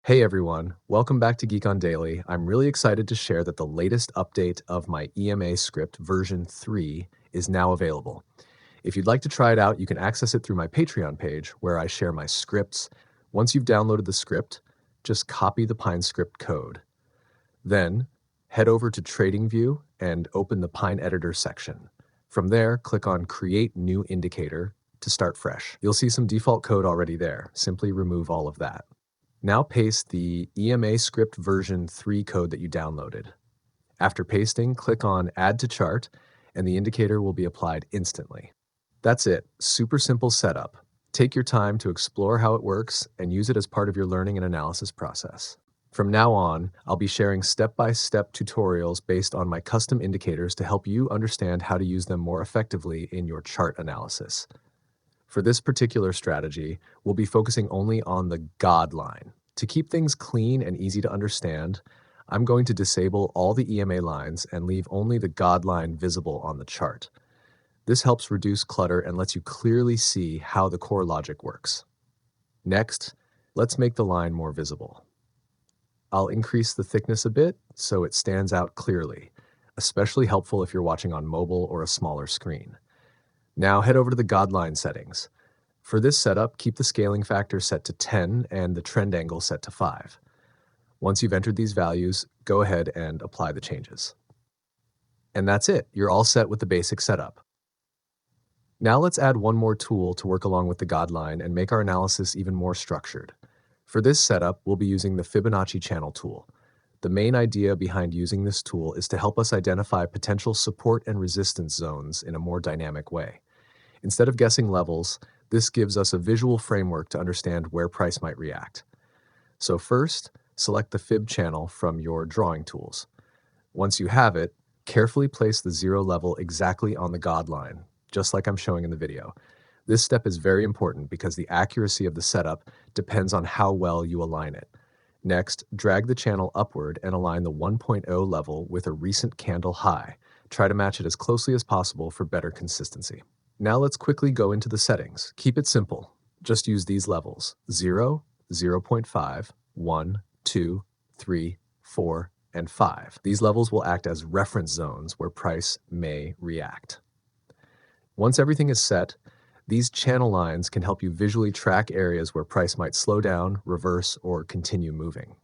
Hey everyone, welcome back to Geek on Daily. I'm really excited to share that the latest update of my EMA script version 3 is now available. If you'd like to try it out, you can access it through my Patreon page where I share my scripts. Once you've downloaded the script, just copy the Pine script code. Then head over to TradingView and open the Pine Editor section. From there, click on Create New Indicator to start fresh. You'll see some default code already there. Simply remove all of that. Now paste the EMA script version 3 code that you downloaded. After pasting, click on Add to Chart, and the indicator will be applied instantly. That's it. Super simple setup. Take your time to explore how it works and use it as part of your learning and analysis process. From now on, I'll be sharing step-by-step tutorials based on my custom indicators to help you understand how to use them more effectively in your chart analysis. For this particular strategy, we'll be focusing only on the God line. To keep things clean and easy to understand, I'm going to disable all the EMA lines and leave only the God line visible on the chart. This helps reduce clutter and lets you clearly see how the core logic works. Next, let's make the line more visible. I'll increase the thickness a bit so it stands out clearly, especially helpful if you're watching on mobile or a smaller screen. Now head over to the God line settings. For this setup, keep the scaling factor set to 10 and the trend angle set to 5. Once you've entered these values, go ahead and apply the changes. And that's it. You're all set with the basic setup. Now let's add one more tool to work along with the God line and make our analysis even more structured. For this setup, we'll be using the Fibonacci Channel tool. The main idea behind using this tool is to help us identify potential support and resistance zones in a more dynamic way. Instead of guessing levels, this gives us a visual framework to understand where price might react. So first, select the Fib channel from your drawing tools. Once you have it, carefully place the zero level exactly on the God line, just like I'm showing in the video. This step is very important because the accuracy of the setup depends on how well you align it. Next, drag the channel upward and align the 1.0 level with a recent candle high. Try to match it as closely as possible for better consistency. Now let's quickly go into the settings. Keep it simple. Just use these levels: 0, 0.5, 1, 2, 3, 4, and 5. These levels will act as reference zones where price may react. Once everything is set, these channel lines can help you visually track areas where price might slow down, reverse, or continue moving.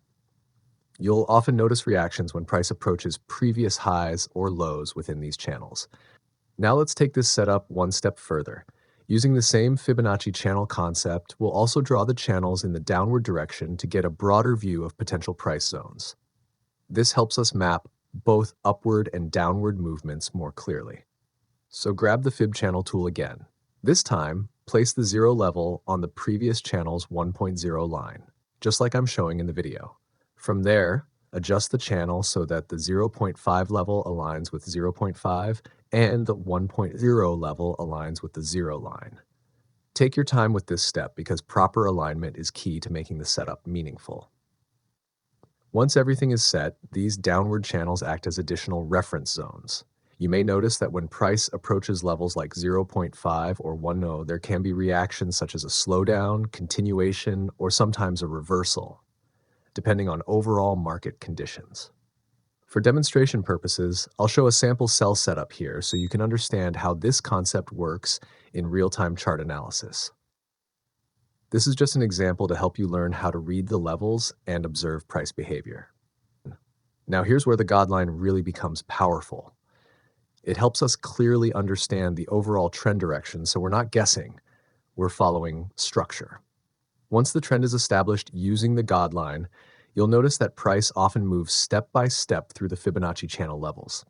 You'll often notice reactions when price approaches previous highs or lows within these channels. Now let's take this setup one step further. Using the same Fibonacci channel concept, we'll also draw the channels in the downward direction to get a broader view of potential price zones. This helps us map both upward and downward movements more clearly. So grab the Fib channel tool again. This time, place the zero level on the previous channel's 1.0 line, just like I'm showing in the video. From there, adjust the channel so that the 0.5 level aligns with 0.5 and the 1.0 level aligns with the 0 line. Take your time with this step because proper alignment is key to making the setup meaningful. Once everything is set, these downward channels act as additional reference zones. You may notice that when price approaches levels like 0.5 or 1.0, there can be reactions such as a slowdown, continuation, or sometimes a reversal, depending on overall market conditions. For demonstration purposes, I'll show a sample cell setup here so you can understand how this concept works in real-time chart analysis. This is just an example to help you learn how to read the levels and observe price behavior. Now here's where the God line really becomes powerful. It helps us clearly understand the overall trend direction, so we're not guessing, we're following structure. Once the trend is established using the God line, you'll notice that price often moves step by step through the Fibonacci channel levels.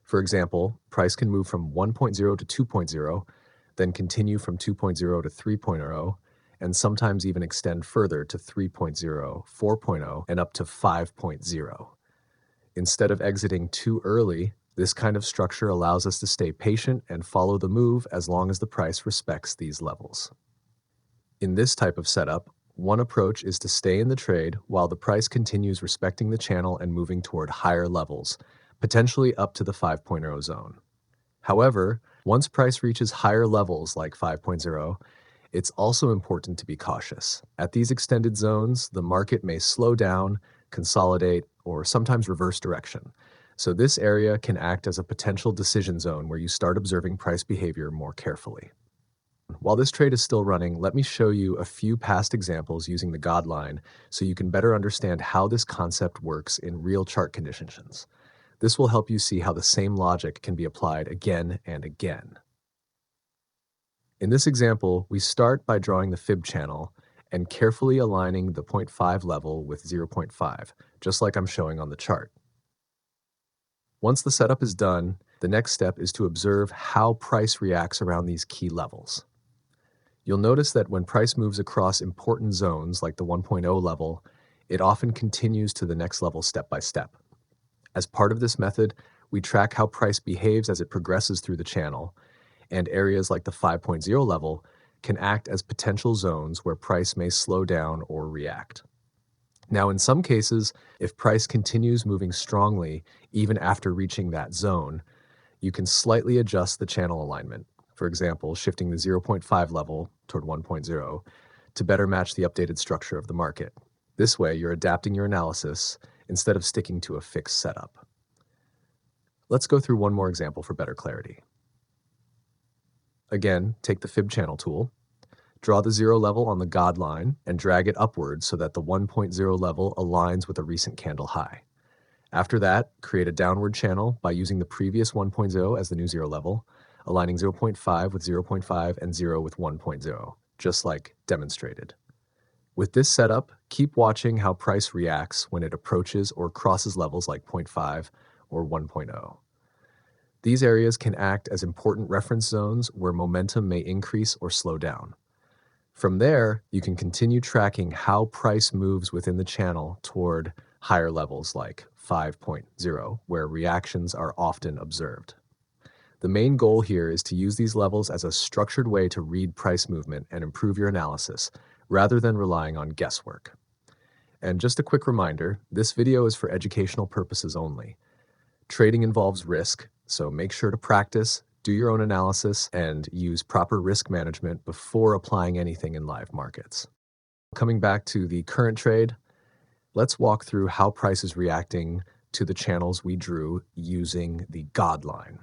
For example, price can move from 1.0 to 2.0, then continue from 2.0 to 3.0, and sometimes even extend further to 3.0, 4.0, and up to 5.0. Instead of exiting too early, this kind of structure allows us to stay patient and follow the move as long as the price respects these levels. In this type of setup, one approach is to stay in the trade while the price continues respecting the channel and moving toward higher levels, potentially up to the 5.0 zone. However, once price reaches higher levels like 5.0, It's also important to be cautious. At these extended zones, the market may slow down, consolidate, or sometimes reverse direction. So this area can act as a potential decision zone where you start observing price behavior more carefully. While this trade is still running, let me show you a few past examples using the God line so you can better understand how this concept works in real chart conditions. This will help you see how the same logic can be applied again and again. In this example, we start by drawing the fib channel and carefully aligning the 0.5 level with 0.5, just like I'm showing on the chart. Once the setup is done, the next step is to observe how price reacts around these key levels. You'll notice that when price moves across important zones like the 1.0 level, it often continues to the next level step by step. As part of this method, we track how price behaves as it progresses through the channel, and areas like the 5.0 level can act as potential zones where price may slow down or react. Now, in some cases, if price continues moving strongly even after reaching that zone, you can slightly adjust the channel alignment. For example, shifting the 0.5 level toward 1.0 to better match the updated structure of the market. This way, you're adapting your analysis instead of sticking to a fixed setup. Let's go through one more example for better clarity. Again, take the fib channel tool, draw the 0 level on the God line, and drag it upwards so that the 1.0 level aligns with a recent candle high. After that, create a downward channel by using the previous 1.0 as the new 0 level, aligning 0.5 with 0.5 and 0 with 1.0, just like demonstrated. With this setup, keep watching how price reacts when it approaches or crosses levels like 0.5 or 1.0. These areas can act as important reference zones where momentum may increase or slow down. From there, you can continue tracking how price moves within the channel toward higher levels like 5.0, where reactions are often observed. The main goal here is to use these levels as a structured way to read price movement and improve your analysis, rather than relying on guesswork. And just a quick reminder, this video is for educational purposes only. Trading involves risk, so make sure to practice, do your own analysis, and use proper risk management before applying anything in live markets. Coming back to the current trade, let's walk through how price is reacting to the channels we drew using the God line.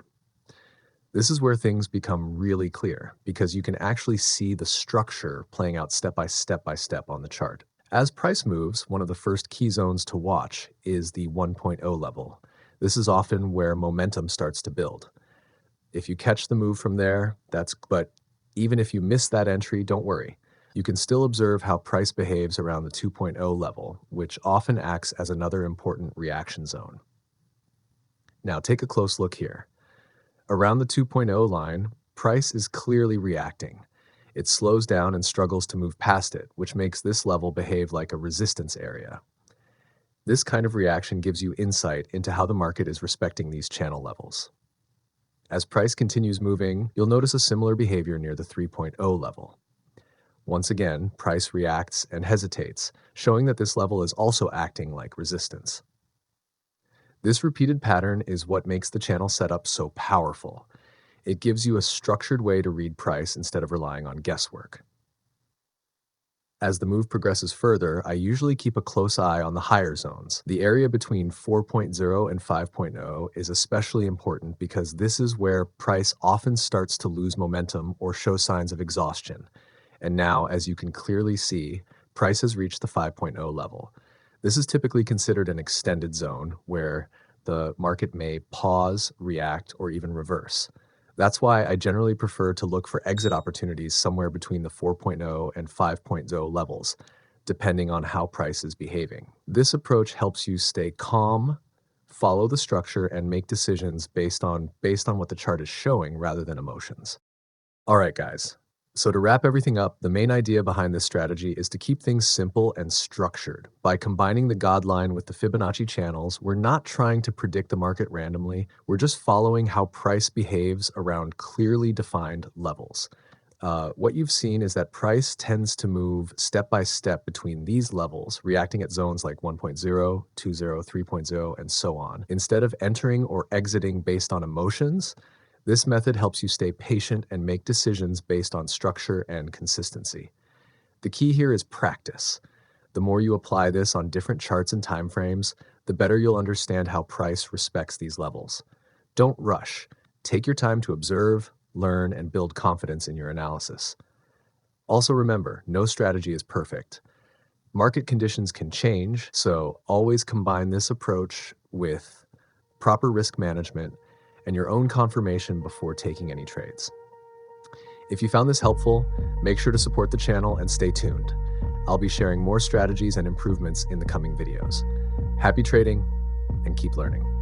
This is where things become really clear because you can actually see the structure playing out step by step on the chart. As price moves, one of the first key zones to watch is the 1.0 level. This is often where momentum starts to build. If you catch the move from there, but even if you miss that entry, don't worry. You can still observe how price behaves around the 2.0 level, which often acts as another important reaction zone. Now take a close look here. Around the 2.0 line, price is clearly reacting. It slows down and struggles to move past it, which makes this level behave like a resistance area. This kind of reaction gives you insight into how the market is respecting these channel levels. As price continues moving, you'll notice a similar behavior near the 3.0 level. Once again, price reacts and hesitates, showing that this level is also acting like resistance. This repeated pattern is what makes the channel setup so powerful. It gives you a structured way to read price instead of relying on guesswork. As the move progresses further, I usually keep a close eye on the higher zones. The area between 4.0 and 5.0 is especially important because this is where price often starts to lose momentum or show signs of exhaustion. And now, as you can clearly see, price has reached the 5.0 level. This is typically considered an extended zone where the market may pause, react, or even reverse. That's why I generally prefer to look for exit opportunities somewhere between the 4.0 and 5.0 levels, depending on how price is behaving. This approach helps you stay calm, follow the structure, and make decisions based on what the chart is showing rather than emotions. All right, guys. So to wrap everything up, the main idea behind this strategy is to keep things simple and structured. By combining the God line with the Fibonacci channels, we're not trying to predict the market randomly. We're just following how price behaves around clearly defined levels. What you've seen is that price tends to move step by step between these levels, reacting at zones like 1.0, 2.0, 3.0, and so on. Instead of entering or exiting based on emotions, This method helps you stay patient and make decisions based on structure and consistency. The key here is practice. The more you apply this on different charts and timeframes, the better you'll understand how price respects these levels. Don't rush. Take your time to observe, learn, and build confidence in your analysis. Also remember, no strategy is perfect. Market conditions can change, so always combine this approach with proper risk management and your own confirmation before taking any trades. If you found this helpful, make sure to support the channel and stay tuned. I'll be sharing more strategies and improvements in the coming videos. Happy trading and keep learning.